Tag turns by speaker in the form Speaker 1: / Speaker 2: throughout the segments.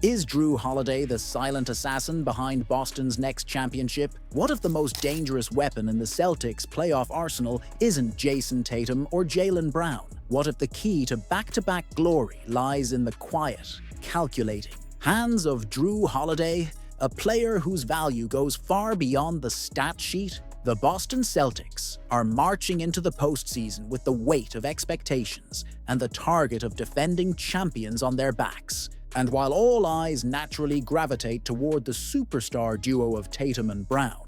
Speaker 1: Is Jrue Holiday the silent assassin behind Boston's next championship? What if the most dangerous weapon in the Celtics' playoff arsenal isn't Jayson Tatum or Jaylen Brown? What if the key to back-to-back glory lies in the quiet, calculating hands of Jrue Holiday, a player whose value goes far beyond the stat sheet? The Boston Celtics are marching into the postseason with the weight of expectations and the target of defending champions on their backs. And while all eyes naturally gravitate toward the superstar duo of Tatum and Brown,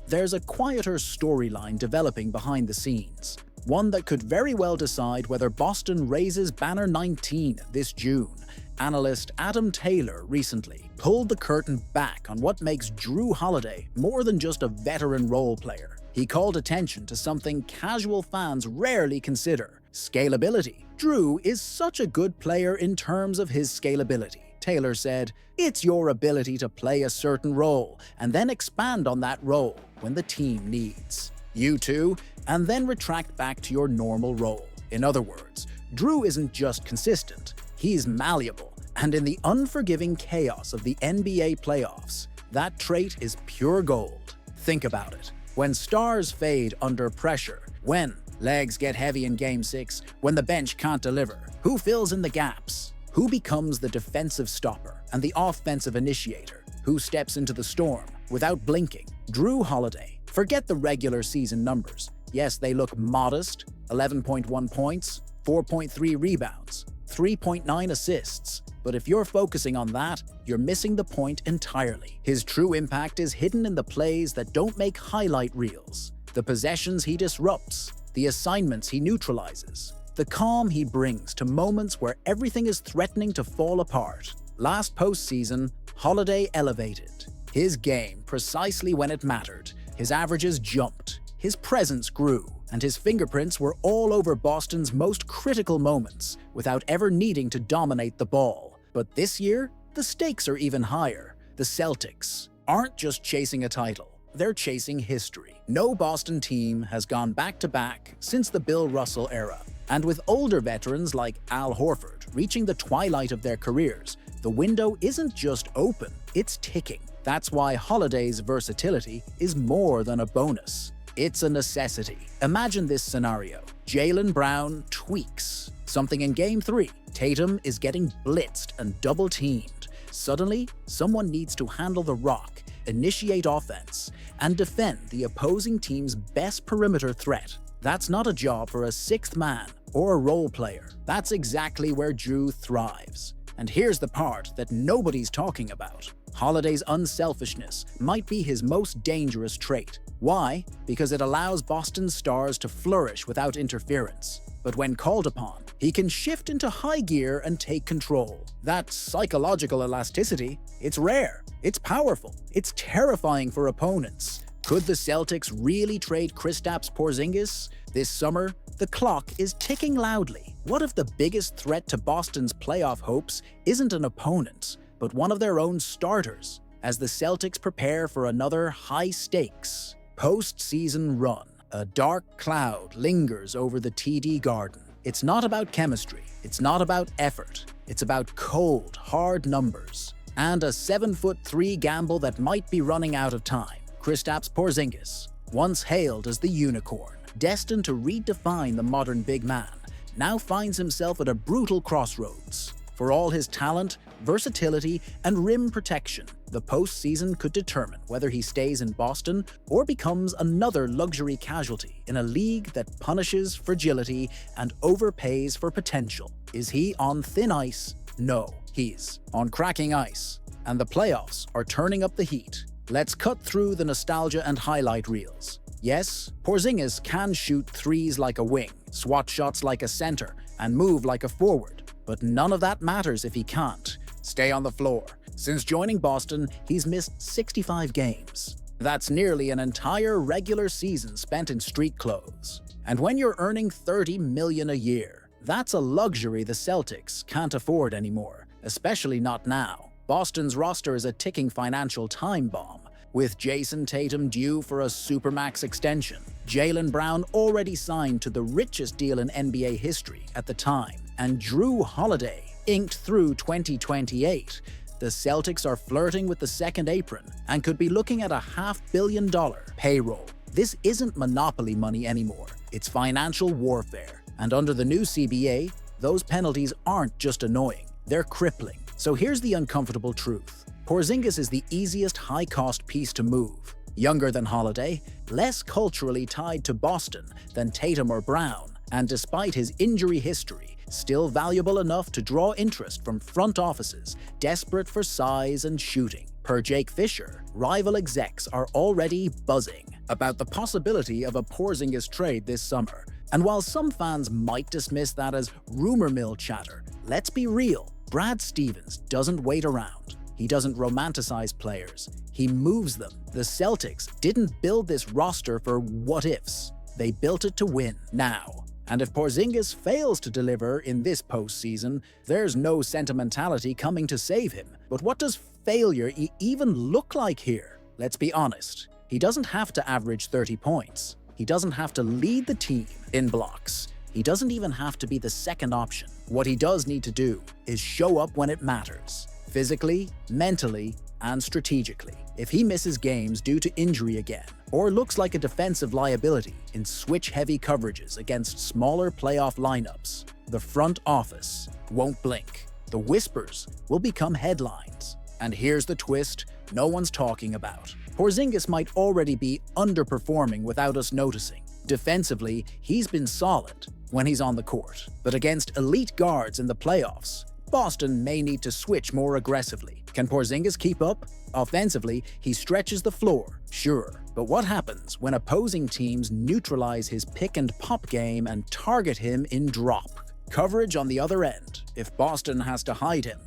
Speaker 1: there's a quieter storyline developing behind the scenes, one that could very well decide whether Boston raises banner 19 this June. Analyst Adam Taylor recently pulled the curtain back on what makes Jrue Holiday more than just a veteran role player. He called attention to something casual fans rarely consider: scalability. Jrue is such a good player in terms of his scalability. Taylor said, "It's your ability to play a certain role and then expand on that role when the team needs you to, and then retract back to your normal role." In other words, Jrue isn't just consistent, he's malleable, and in the unforgiving chaos of the NBA playoffs, that trait is pure gold. Think about it. When stars fade under pressure, when legs get heavy in Game 6, when the bench can't deliver, who fills in the gaps? Who becomes the defensive stopper and the offensive initiator? Who steps into the storm without blinking? Jrue Holiday. Forget the regular season numbers. Yes, they look modest: 11.1 points, 4.3 rebounds, 3.9 assists. But if you're focusing on that, you're missing the point entirely. His true impact is hidden in the plays that don't make highlight reels, the possessions he disrupts, the assignments he neutralizes, the calm he brings to moments where everything is threatening to fall apart. Last postseason, Holiday elevated his game precisely when it mattered. His averages jumped, his presence grew, and his fingerprints were all over Boston's most critical moments without ever needing to dominate the ball. But this year, the stakes are even higher. The Celtics aren't just chasing a title, they're chasing history. No Boston team has gone back-to-back since the Bill Russell era. And with older veterans like Al Horford reaching the twilight of their careers, the window isn't just open, it's ticking. That's why Holiday's versatility is more than a bonus. It's a necessity. Imagine this scenario. Jaylen Brown tweaks something in Game 3. Tatum is getting blitzed and double-teamed. Suddenly, someone needs to handle the rock, initiate offense, and defend the opposing team's best perimeter threat. That's not a job for a sixth man or a role player. That's exactly where Jrue thrives. And here's the part that nobody's talking about. Holiday's unselfishness might be his most dangerous trait. Why? Because it allows Boston's stars to flourish without interference. But when called upon, he can shift into high gear and take control. That psychological elasticity, it's rare, it's powerful, it's terrifying for opponents. Could the Celtics really trade Kristaps Porzingis? This summer, the clock is ticking loudly. What if the biggest threat to Boston's playoff hopes isn't an opponent, but one of their own starters, as the Celtics prepare for another high-stakes postseason run? A dark cloud lingers over the TD Garden. It's not about chemistry, it's not about effort, it's about cold, hard numbers, and a 7'3" gamble that might be running out of time. Kristaps Porzingis, once hailed as the unicorn, destined to redefine the modern big man, now finds himself at a brutal crossroads. For all his talent, versatility, and rim protection, the postseason could determine whether he stays in Boston or becomes another luxury casualty in a league that punishes fragility and overpays for potential. Is he on thin ice? No, he's on cracking ice. And the playoffs are turning up the heat. Let's cut through the nostalgia and highlight reels. Yes, Porzingis can shoot threes like a wing, swat shots like a center, and move like a forward. But none of that matters if he can't stay on the floor. Since joining Boston, he's missed 65 games. That's nearly an entire regular season spent in street clothes. And when you're earning $30 million a year, that's a luxury the Celtics can't afford anymore, especially not now. Boston's roster is a ticking financial time bomb. With Jayson Tatum due for a supermax extension, Jaylen Brown already signed to the richest deal in NBA history at the time, and Jrue Holiday inked through 2028, The Celtics are flirting with the second apron and could be looking at a $500 million payroll. This isn't monopoly money anymore, it's financial warfare. And under the new CBA, those penalties aren't just annoying, they're crippling. So here's the uncomfortable truth. Porzingis is the easiest high-cost piece to move. Younger than Holiday, less culturally tied to Boston than Tatum or Brown, and despite his injury history, still valuable enough to draw interest from front offices desperate for size and shooting. Per Jake Fisher, rival execs are already buzzing about the possibility of a Porzingis trade this summer. And while some fans might dismiss that as rumor mill chatter, let's be real, Brad Stevens doesn't wait around. He doesn't romanticize players, he moves them. The Celtics didn't build this roster for what-ifs, they built it to win now. And if Porzingis fails to deliver in this postseason, there's no sentimentality coming to save him. But what does failure even look like here? Let's be honest, he doesn't have to average 30 points. He doesn't have to lead the team in blocks. He doesn't even have to be the second option. What he does need to do is show up when it matters. Physically, mentally, and strategically. If he misses games due to injury again, or looks like a defensive liability in switch-heavy coverages against smaller playoff lineups, the front office won't blink. The whispers will become headlines. And here's the twist no one's talking about. Porzingis might already be underperforming without us noticing. Defensively, he's been solid when he's on the court. But against elite guards in the playoffs, Boston may need to switch more aggressively. Can Porzingis keep up? Offensively, he stretches the floor, sure. But what happens when opposing teams neutralize his pick-and-pop game and target him in drop? Coverage on the other end. If Boston has to hide him,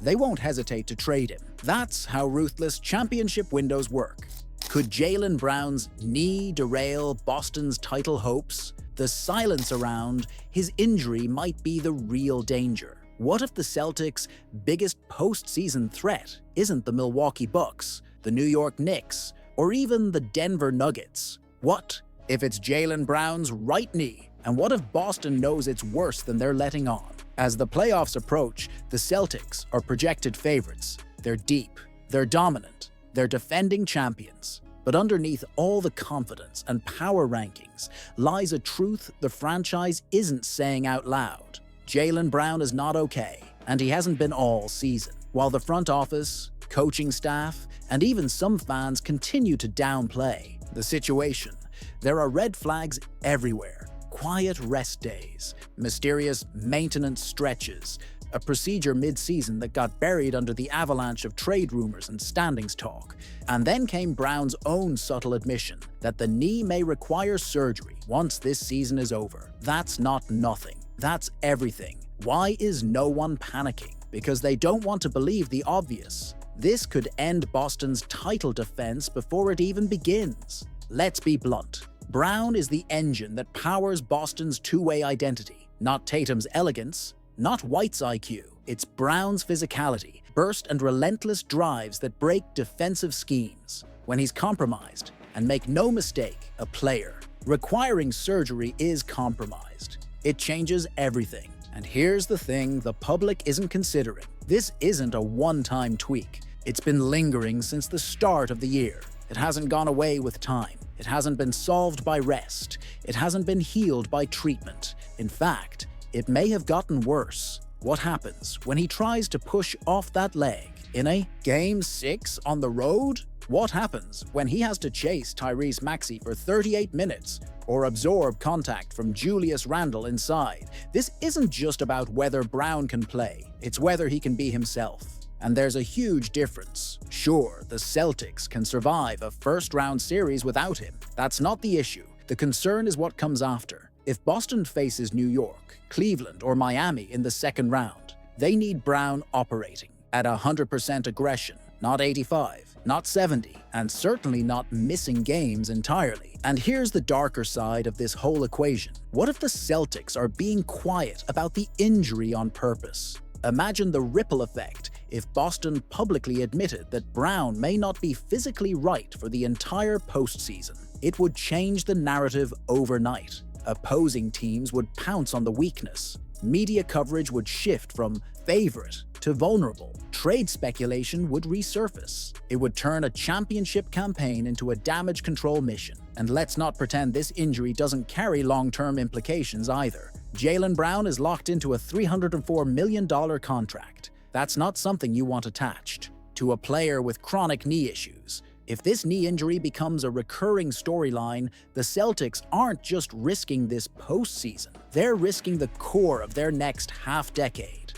Speaker 1: they won't hesitate to trade him. That's how ruthless championship windows work. Could Jaylen Brown's knee derail Boston's title hopes? The silence around his injury might be the real danger. What if the Celtics' biggest postseason threat isn't the Milwaukee Bucks, the New York Knicks, or even the Denver Nuggets? What if it's Jaylen Brown's right knee? And what if Boston knows it's worse than they're letting on? As the playoffs approach, the Celtics are projected favorites. They're deep, they're dominant, they're defending champions. But underneath all the confidence and power rankings lies a truth the franchise isn't saying out loud. Jaylen Brown is not okay, and he hasn't been all season. While the front office, coaching staff, and even some fans continue to downplay the situation, there are red flags everywhere. Quiet rest days, mysterious maintenance stretches, a procedure mid-season that got buried under the avalanche of trade rumors and standings talk. And then came Brown's own subtle admission that the knee may require surgery once this season is over. That's not nothing. That's everything. Why is no one panicking? Because they don't want to believe the obvious. This could end Boston's title defense before it even begins. Let's be blunt. Brown is the engine that powers Boston's two-way identity. Not Tatum's elegance, not White's IQ. It's Brown's physicality, burst and relentless drives that break defensive schemes. When he's compromised, and make no mistake, a player, requiring surgery is compromised. It changes everything. And here's the thing the public isn't considering. This isn't a one-time tweak. It's been lingering since the start of the year. It hasn't gone away with time. It hasn't been solved by rest. It hasn't been healed by treatment. In fact, it may have gotten worse. What happens when he tries to push off that leg in a Game 6 on the road? What happens when he has to chase Tyrese Maxey for 38 minutes or absorb contact from Julius Randle inside? This isn't just about whether Brown can play, it's whether he can be himself. And there's a huge difference. Sure, the Celtics can survive a first-round series without him. That's not the issue. The concern is what comes after. If Boston faces New York, Cleveland, or Miami in the second round, they need Brown operating at 100% aggression, not 85, not 70, and certainly not missing games entirely. And here's the darker side of this whole equation. What if the Celtics are being quiet about the injury on purpose? Imagine the ripple effect if Boston publicly admitted that Brown may not be physically right for the entire postseason. It would change the narrative overnight. Opposing teams would pounce on the weakness. Media coverage would shift from favorite to vulnerable. Trade speculation would resurface. It would turn a championship campaign into a damage control mission. And let's not pretend this injury doesn't carry long-term implications either. Jaylen Brown is locked into a $304 million contract. That's not something you want attached to a player with chronic knee issues. If this knee injury becomes a recurring storyline, the Celtics aren't just risking this postseason. They're risking the core of their next half-decade.